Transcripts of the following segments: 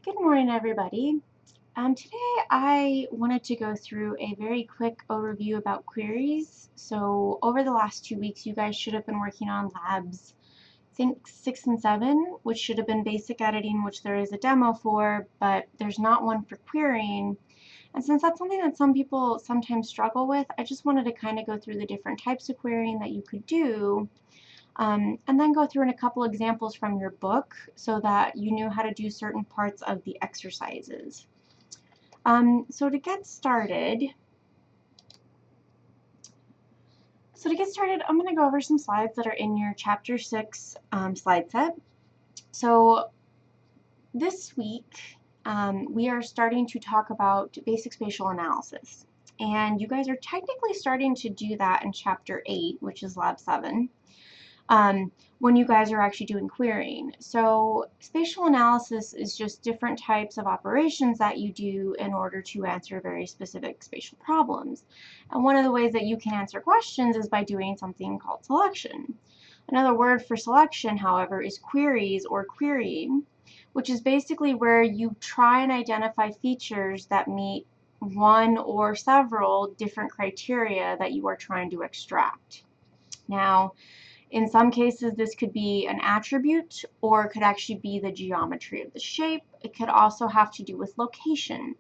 Good morning, everybody. Today I wanted to go through a very quick overview about queries. So over the last 2 weeks, you guys should have been working on labs, I think 6 and 7, which should have been basic editing, which there is a demo for, but there's not one for querying. And since that's something that some people sometimes struggle with, I just wanted to kind of go through the different types of querying that you could do. And then go through in a couple examples from your book so that you knew how to do certain parts of the exercises. So to get started, I'm going to go over some slides that are in your Chapter 6 slide set. So this week, we are starting to talk about basic spatial analysis. And you guys are technically starting to do that in Chapter 8, which is Lab 7. When you guys are actually doing querying. So spatial analysis is just different types of operations that you do in order to answer very specific spatial problems. And one of the ways that you can answer questions is by doing something called selection. Another word for selection, however, is queries or querying, which is basically where you try and identify features that meet one or several different criteria that you are trying to extract. Now, in some cases, this could be an attribute, or it could actually be the geometry of the shape. It could also have to do with location.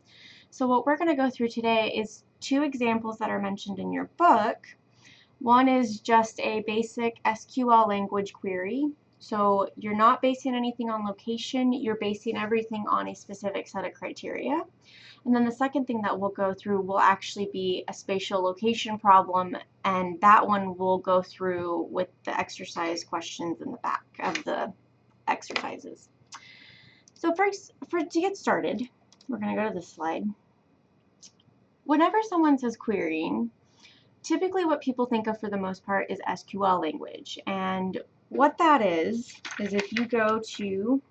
So what we're going to go through today is two examples that are mentioned in your book. One is just a basic SQL language query. So you're not basing anything on location, you're basing everything on a specific set of criteria. And then the second thing that we'll go through will actually be a spatial location problem, and that one we'll go through with the exercise questions in the back of the exercises. So first, to get started, we're going to go to this slide. Whenever someone says querying, typically what people think of for the most part is SQL language. And what that is if you go to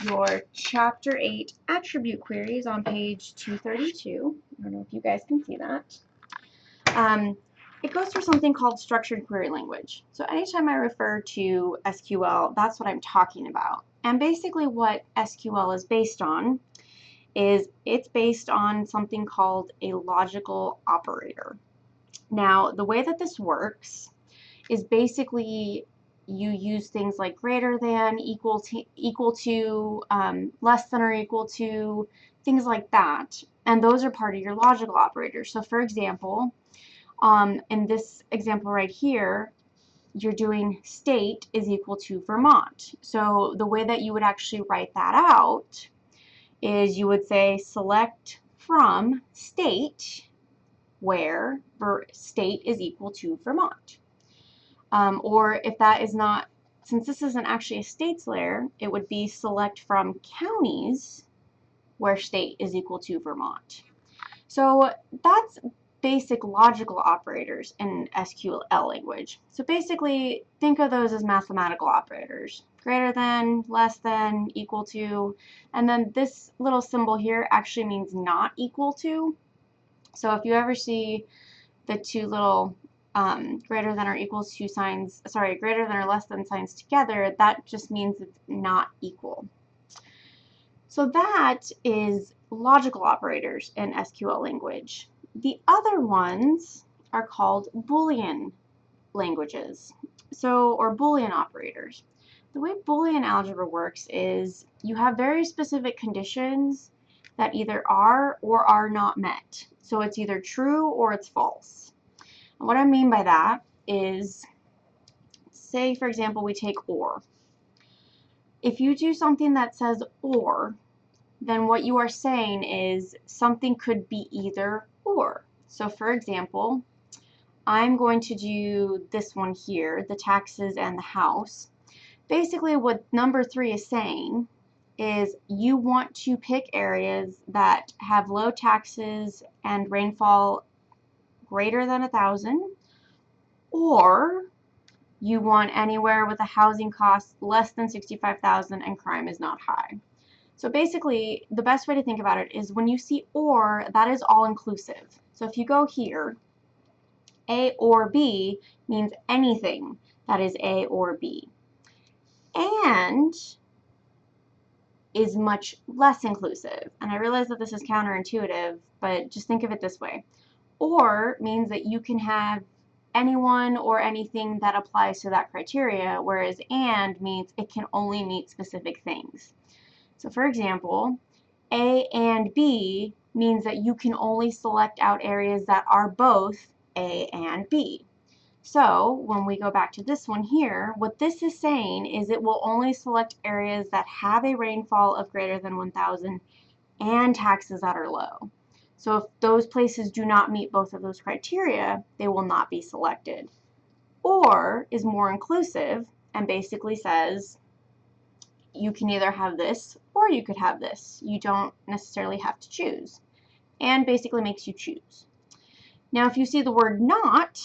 your Chapter 8 attribute queries on page 232. I don't know if you guys can see that. It goes through something called structured query language. So anytime I refer to SQL, that's what I'm talking about. And basically what SQL is based on is it's based on something called a logical operator. Now, the way that this works is basically you use things like greater than, equal to, less than or equal to, things like that. And those are part of your logical operators. So for example, in this example right here, you're doing state is equal to Vermont. So the way that you would actually write that out is you would say select from state where state is equal to Vermont. Or if that is not, since this isn't actually a states layer, it would be select from counties where state is equal to Vermont. So that's basic logical operators in SQL language. So basically, think of those as mathematical operators. Greater than, less than, equal to, and then this little symbol here actually means not equal to. So if you ever see the two little greater than or equal to signs, greater than or less than signs together, that just means it's not equal. So that is logical operators in SQL language. The other ones are called Boolean languages, or Boolean operators. The way Boolean algebra works is you have very specific conditions that either are or are not met. So it's either true or it's false. And what I mean by that is, say for example, we take or. If you do something that says or, then what you are saying is something could be either or. So for example, I'm going to do this one here, the taxes and the house. Basically what number 3 is saying is you want to pick areas that have low taxes and rainfall greater than 1,000, or you want anywhere with a housing cost less than 65,000 and crime is not high. So basically, the best way to think about it is when you see or, that is all inclusive. So if you go here, A or B means anything that is A or B. And is much less inclusive. And I realize that this is counterintuitive, but just think of it this way. Or means that you can have anyone or anything that applies to that criteria, whereas and means it can only meet specific things. So for example, A and B means that you can only select out areas that are both A and B. So when we go back to this one here, what this is saying is it will only select areas that have a rainfall of greater than 1,000 and taxes that are low. So if those places do not meet both of those criteria, they will not be selected. Or is more inclusive and basically says you can either have this or you could have this. You don't necessarily have to choose. And basically makes you choose. Now if you see the word not,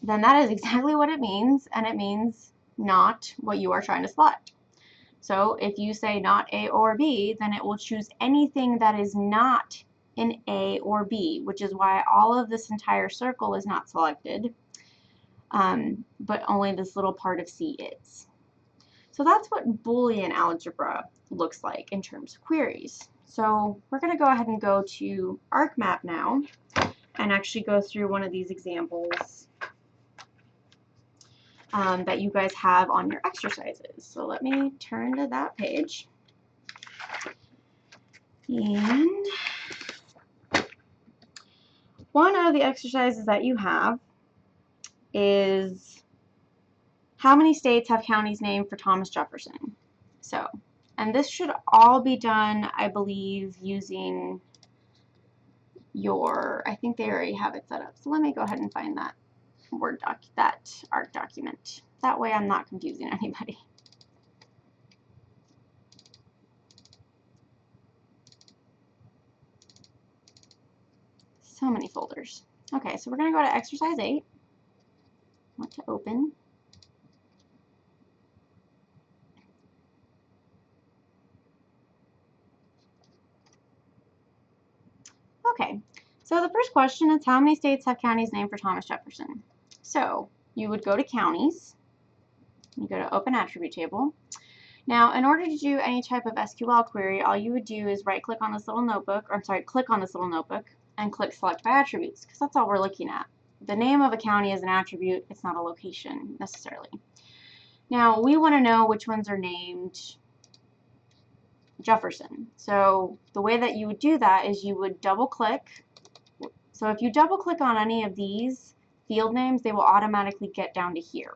then that is exactly what it means, and it means not what you are trying to select. So if you say not A or B, then it will choose anything that is not in A or B, which is why all of this entire circle is not selected, but only this little part of C is. So that's what Boolean algebra looks like in terms of queries. So we're going to go ahead and go to ArcMap now and actually go through one of these examples that you guys have on your exercises. So let me turn to that page. And one of the exercises that you have is how many states have counties named for Thomas Jefferson? So, and this should all be done, I believe, using your, I think they already have it set up. So let me go ahead and find that that ARC document. That way I'm not confusing anybody. So many folders. Okay, so we're going to go to exercise 8. I want to open. Okay, so the first question is how many states have counties named for Thomas Jefferson? So you would go to counties, you go to open attribute table. Now in order to do any type of SQL query, all you would do is right click on this little notebook, or I'm sorry, click on this little notebook and click select by attributes, because that's all we're looking at. The name of a county is an attribute, it's not a location necessarily. Now we want to know which ones are named Jefferson. So the way that you would do that is you would double click. So if you double click on any of these field names, they will automatically get down to here.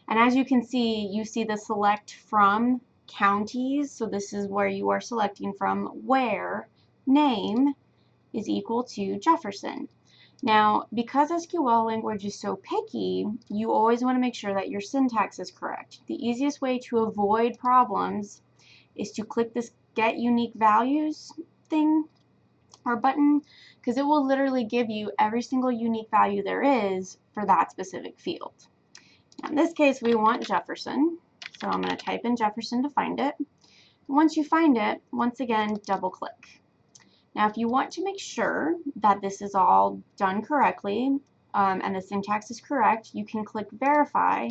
And as you can see, you see the select from counties. So this is where you are selecting from, where name is equal to Jefferson. Now, because SQL language is so picky, you always want to make sure that your syntax is correct. The easiest way to avoid problems is to click this Get Unique Values thing or button, because it will literally give you every single unique value there is for that specific field. Now, in this case, we want Jefferson, so I'm going to type in Jefferson to find it. Once you find it, once again, double click. Now, if you want to make sure that this is all done correctly and the syntax is correct, you can click Verify,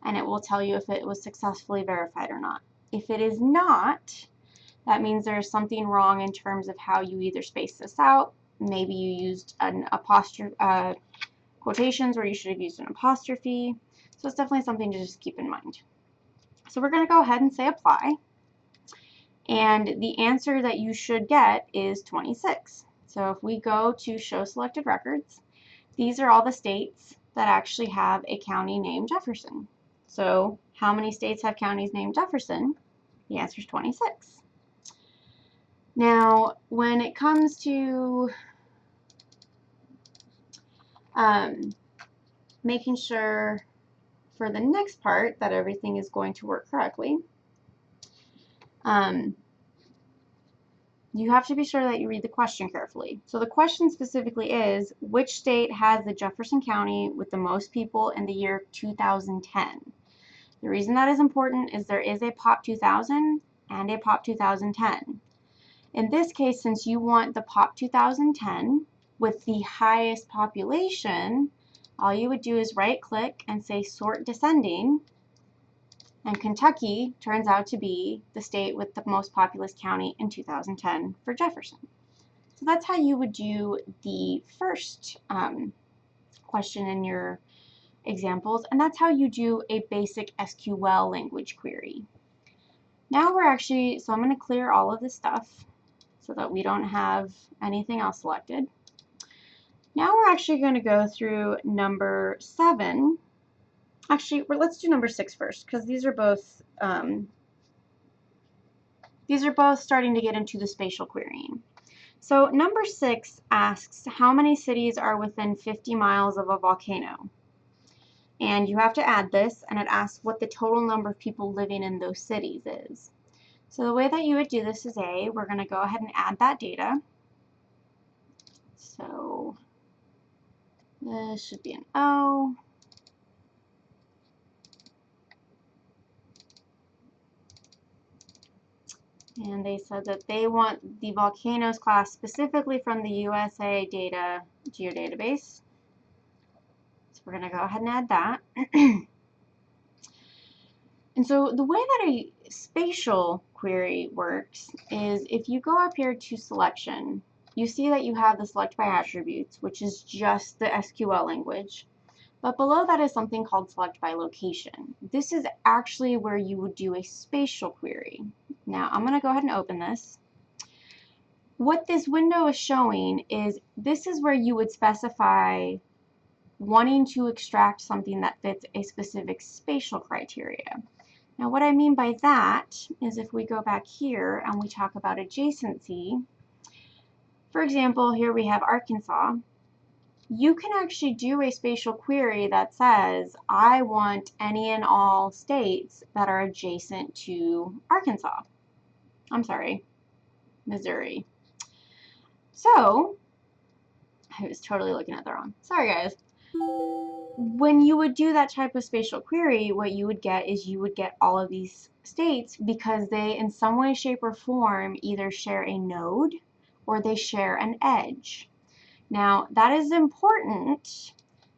and it will tell you if it was successfully verified or not. If it is not, that means there's something wrong in terms of how you either space this out. Maybe you used an apostrophe, quotations where you should have used an apostrophe. So it's definitely something to just keep in mind. So we're going to go ahead and say apply. And the answer that you should get is 26. So if we go to show selected records, these are all the states that actually have a county named Jefferson. So how many states have counties named Jefferson? The answer is 26. Now, when it comes to making sure for the next part that everything is going to work correctly, you have to be sure that you read the question carefully. So the question specifically is, which state has the Jefferson County with the most people in the year 2010? The reason that is important is there is a POP 2000 and a POP 2010. In this case, since you want the POP 2010 with the highest population, all you would do is right click and say sort descending, And Kentucky turns out to be the state with the most populous county in 2010 for Jefferson. So that's how you would do the first question in your examples, and that's how you do a basic SQL language query. Now we're actually, so I'm going to clear all of this stuff so that we don't have anything else selected. Now we're actually going to go through number 7. Actually, let's do number 6 first, because these are both starting to get into the spatial querying. So number 6 asks how many cities are within 50 miles of a volcano. And you have to add this, and it asks what the total number of people living in those cities is. So the way that you would do this is we're going to go ahead and add that data. So this should be an O. And they said that they want the volcanoes class specifically from the USA data geodatabase. So we're going to go ahead and add that. And so the way that a spatial query works is if you go up here to selection, you see that you have the select by attributes, which is just the SQL language. But below that is something called select by location. This is actually where you would do a spatial query. Now I'm going to go ahead and open this. What this window is showing is this is where you would specify wanting to extract something that fits a specific spatial criteria. Now what I mean by that is if we go back here and we talk about adjacency, for example, here we have Arkansas. You can actually do a spatial query that says, I want any and all states that are adjacent to Arkansas. I'm sorry, Missouri. So, I was totally looking at the wrong. Sorry, guys. When you would do that type of spatial query, what you would get is you would get all of these states because they, in some way, shape, or form, either share a node or they share an edge. Now, that is important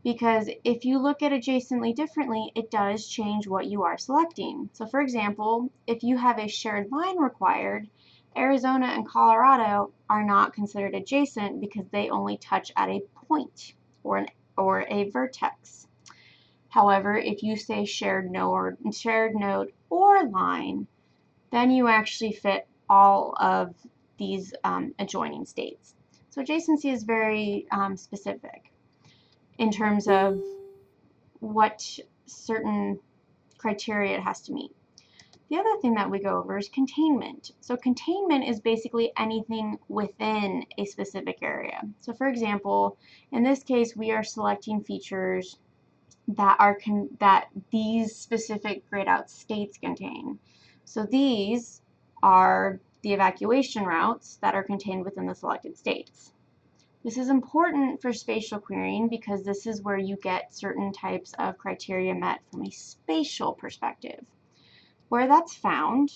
because if you look at adjacently differently, it does change what you are selecting. So, for example, if you have a shared line required, Arizona and Colorado are not considered adjacent because they only touch at a point or a vertex. However, if you say shared node or line, then you actually fit all of these adjoining states. So adjacency is very specific in terms of what certain criteria it has to meet. The other thing that we go over is containment. So containment is basically anything within a specific area. So for example, in this case, we are selecting features that these specific grayed out states contain. So these are the evacuation routes that are contained within the selected states. This is important for spatial querying because this is where you get certain types of criteria met from a spatial perspective. Where that's found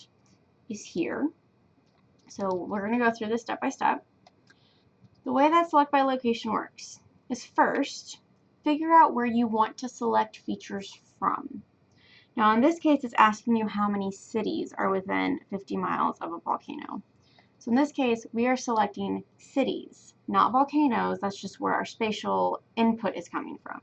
is here. So we're going to go through this step by step. The way that select by location works is first, figure out where you want to select features from. Now in this case, it's asking you how many cities are within 50 miles of a volcano. So in this case, we are selecting cities, not volcanoes. That's just where our spatial input is coming from.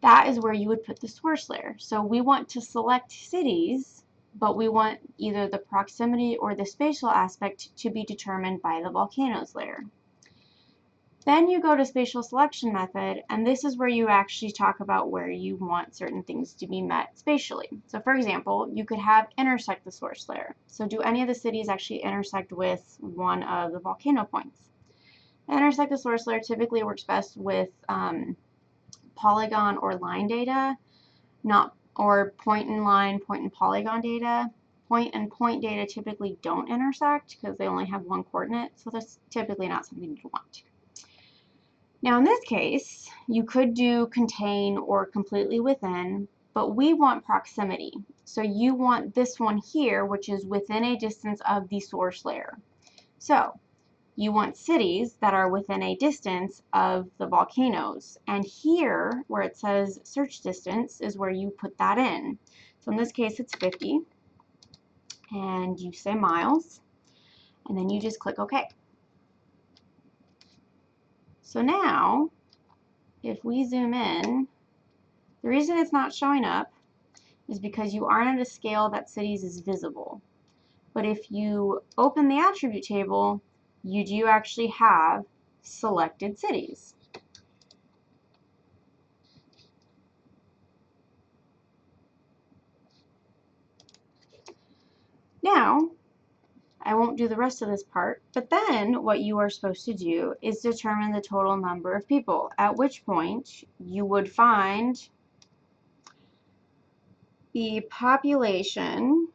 That is where you would put the source layer. So we want to select cities, but we want either the proximity or the spatial aspect to be determined by the volcanoes layer. Then you go to spatial selection method, and this is where you actually talk about where you want certain things to be met spatially. So for example, you could have intersect the source layer. So do any of the cities actually intersect with one of the volcano points? Intersect the source layer typically works best with polygon or line data, or point and line, point and polygon data. Point and point data typically don't intersect because they only have one coordinate, so that's typically not something you want. Now in this case, you could do contain or completely within, but we want proximity. So you want this one here, which is within a distance of the source layer. So you want cities that are within a distance of the volcanoes. And here, where it says search distance, is where you put that in. So in this case, it's 50. And you say miles. And then you just click OK. So now, if we zoom in, the reason it's not showing up is because you aren't at a scale that cities is visible. But if you open the attribute table, you do actually have selected cities. Now, I won't do the rest of this part, but then what you are supposed to do is determine the total number of people, at which point you would find the population.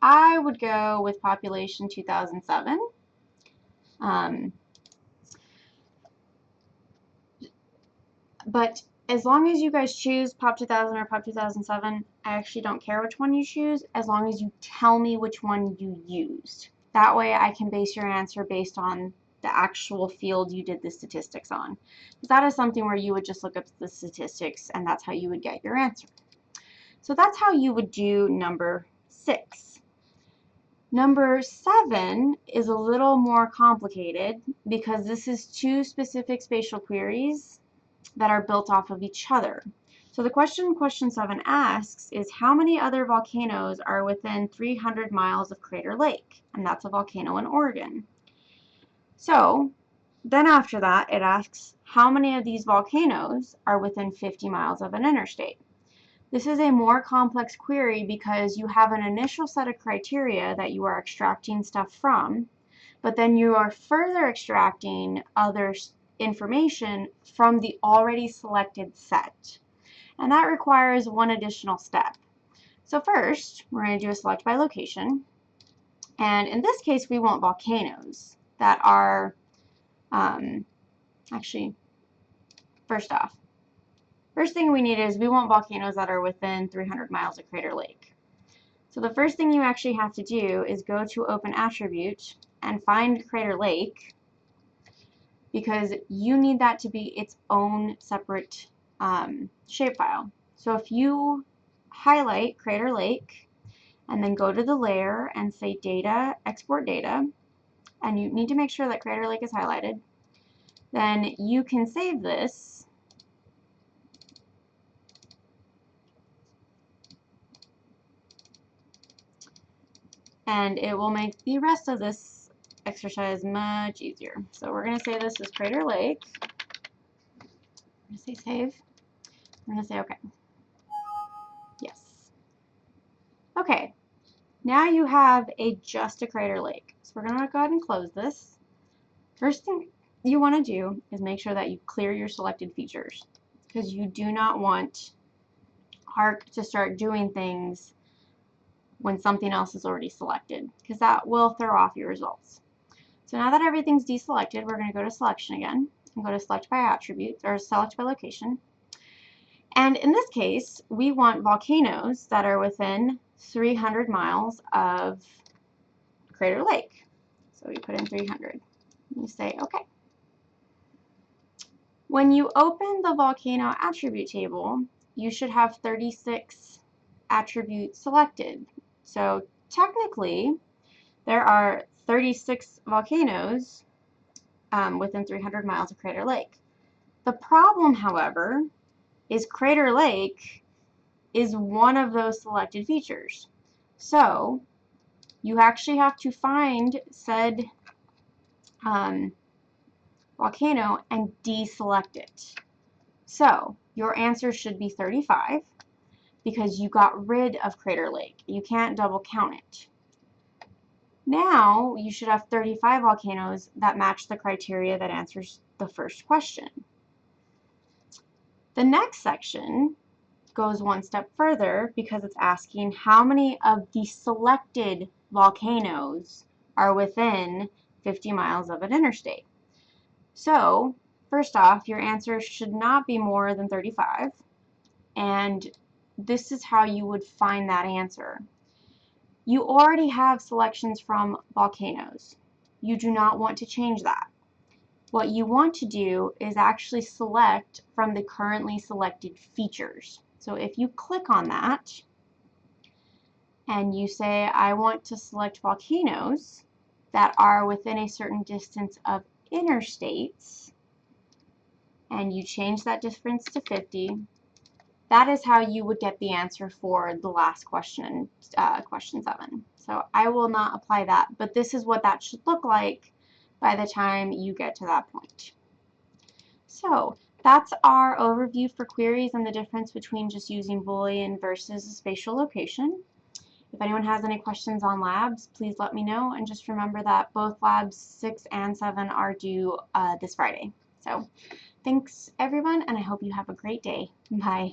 I would go with population 2007. But as long as you guys choose Pop 2000 or Pop 2007, I actually don't care which one you choose, as long as you tell me which one you used. That way I can base your answer based on the actual field you did the statistics on. Because that is something where you would just look up the statistics and that's how you would get your answer. So that's how you would do number 6. Number 7 is a little more complicated because this is 2 specific spatial queries that are built off of each other. So the question 7 asks is how many other volcanoes are within 300 miles of Crater Lake? And that's a volcano in Oregon. So then after that, it asks how many of these volcanoes are within 50 miles of an interstate? This is a more complex query because you have an initial set of criteria that you are extracting stuff from, but then you are further extracting other information from the already selected set. And that requires one additional step. So first, we're going to do a select by location. And in this case, we want volcanoes that are, actually, first thing we need is we want volcanoes that are within 300 miles of Crater Lake. So the first thing you actually have to do is go to Open Attribute and find Crater Lake, because you need that to be its own separate shapefile. So if you highlight Crater Lake and then go to the layer and say Data, Export Data, and you need to make sure that Crater Lake is highlighted, then you can save this and it will make the rest of this exercise much easier. So we're going to say this is Crater Lake. I'm going to say save. I'm going to say OK. Yes. Okay. Now you have just a Crater Lake. So we're going to go ahead and close this. First thing you want to do is make sure that you clear your selected features, because you do not want Arc to start doing things when something else is already selected, because that will throw off your results. So now that everything's deselected, we're going to go to selection again and go to select by attributes or select by location. And in this case, we want volcanoes that are within 300 miles of Crater Lake. So we put in 300. And you say OK. When you open the volcano attribute table, you should have 36 attributes selected. So technically, there are 36 volcanoes within 300 miles of Crater Lake. The problem, however, is Crater Lake is one of those selected features. So you actually have to find said volcano and deselect it. So your answer should be 35 because you got rid of Crater Lake. You can't double count it. Now you should have 35 volcanoes that match the criteria that answers the first question. The next section goes one step further because it's asking how many of the selected volcanoes are within 50 miles of an interstate. So first off, your answer should not be more than 35, and this is how you would find that answer. You already have selections from volcanoes. You do not want to change that. What you want to do is actually select from the currently selected features. So if you click on that and you say, I want to select volcanoes that are within a certain distance of interstates, and you change that difference to 50, that is how you would get the answer for the last question, question 7. So I will not apply that, but this is what that should look like by the time you get to that point. So that's our overview for queries and the difference between just using Boolean versus a spatial location. If anyone has any questions on labs, please let me know, and just remember that both labs 6 and 7 are due this Friday. So thanks everyone, and I hope you have a great day. Bye.